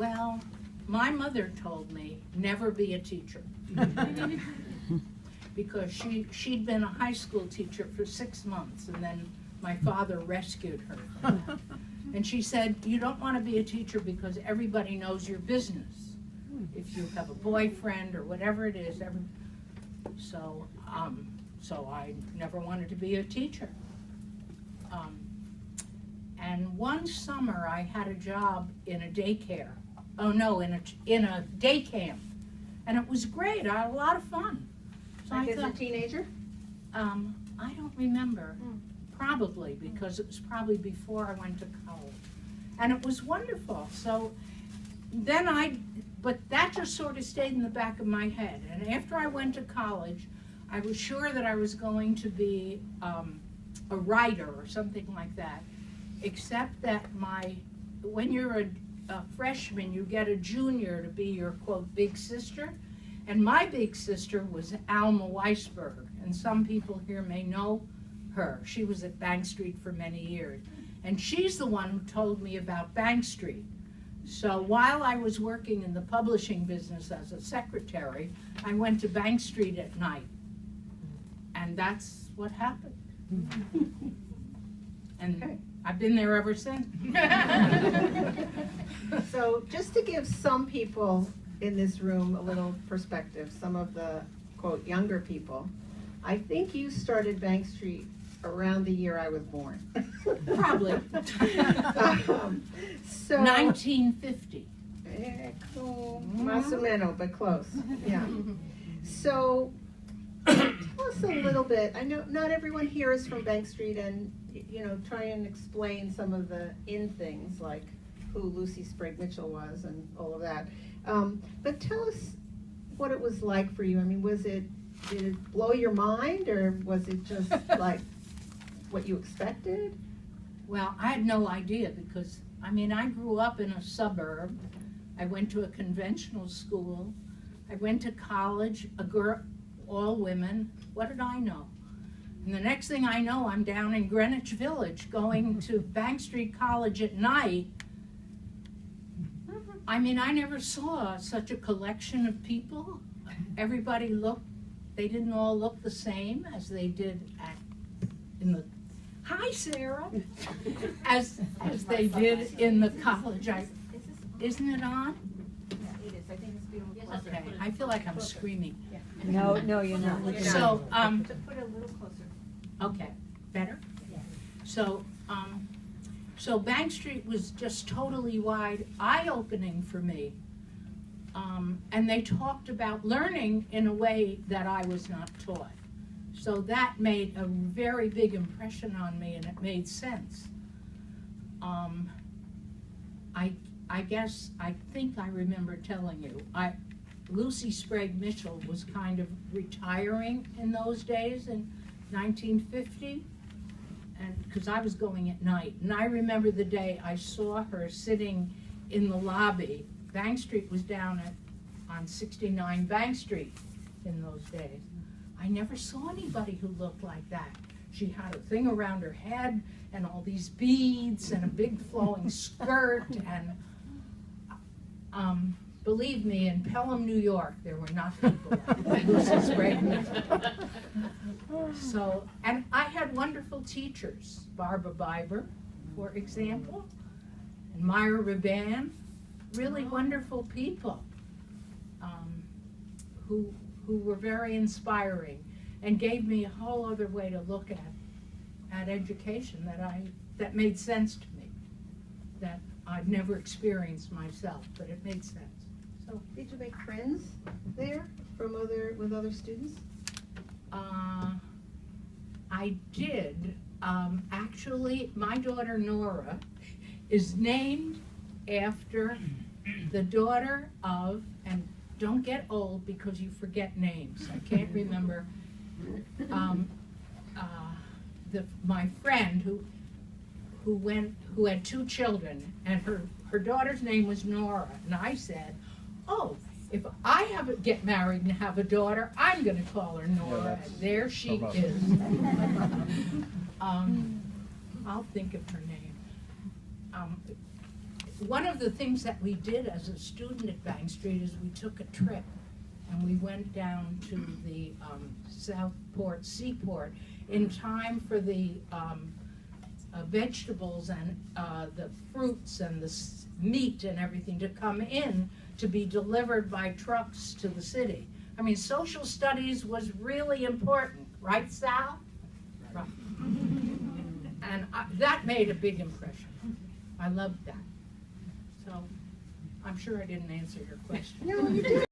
Well, my mother told me never be a teacher. Because she'd been a high school teacher for 6 months, and then my father rescued her from that. And she said, you don't want to be a teacher because everybody knows your business. If you have a boyfriend or whatever it is, so I never wanted to be a teacher. And one summer I had a job in a daycare. Oh no, in a day camp. And it was great. I had a lot of fun. So Like as a teenager? I don't remember. Probably, because it was probably before I went to college. And it was wonderful. So then but that just sort of stayed in the back of my head. And after I went to college, I was sure that I was going to be a writer or something like that. Except that when you're a freshman, you get a junior to be your, quote, big sister. And my big sister was Alma Weisberger. And some people here may know her. She was at Bank Street for many years. And she's the one who told me about Bank Street. So while I was working in the publishing business as a secretary, I went to Bank Street at night. And that's what happened. And Okay. I've been there ever since. So just to give some people in this room a little perspective, some of the, quote, younger people, I think you started Bank Street around the year I was born. Probably. So 1950. Cool. Más o menos, but close. Yeah. So tell us a little bit. I know not everyone here is from Bank Street, and try and explain some of the things like who Lucy Sprague Mitchell was and all of that. But tell us what it was like for you. I mean, did it blow your mind, or was it just like what you expected? Well, I had no idea because, I grew up in a suburb. I went to a conventional school. I went to college, all women. What did I know? And the next thing I know, I'm down in Greenwich Village going to Bank Street College at night. I never saw such a collection of people. Everybody they didn't all look the same as they did hi Sarah, as they did in the college. Isn't it on? Yeah, it is. I think it's beautiful. Okay, I feel like I'm screaming. No, you're not. So, To put it a little closer. okay, better? Yeah. So Bank Street was just totally eye-opening for me. And they talked about learning in a way that I was not taught. So that made a very big impression on me, and it made sense. I think I remember telling you, Lucy Sprague Mitchell was kind of retiring in those days in 1950, and because I was going at night. And I remember the day I saw her sitting in the lobby. Bank Street was down on 69 Bank Street in those days. I never saw anybody who looked like that. She had a thing around her head and all these beads and a big flowing skirt, and believe me, in Pelham, New York, there were not people like Lucy Sprague Mitchell. So, and I had wonderful teachers, Barbara Biber, for example, and Myra Raban, really wonderful people who were very inspiring and gave me a whole other way to look at education that made sense to me, that I've never experienced myself, but it made sense. So did you make friends there with other students? I did. Actually, my daughter Nora is named after the daughter of, and don't get old because you forget names. I can't remember. My friend who had 2 children, and her daughter's name was Nora, and I said, oh, if I get married and have a daughter, I'm going to call her Nora. And there she is. I'll think of her name. one of the things that we did as a student at Bank Street is we took a trip and we went down to the Southport Seaport in time for the vegetables and the fruits and the meat and everything to come in to be delivered by trucks to the city. I mean, social studies was really important, right, Sal? Right. And that made a big impression. I loved that. So I'm sure I didn't answer your question. No, you did.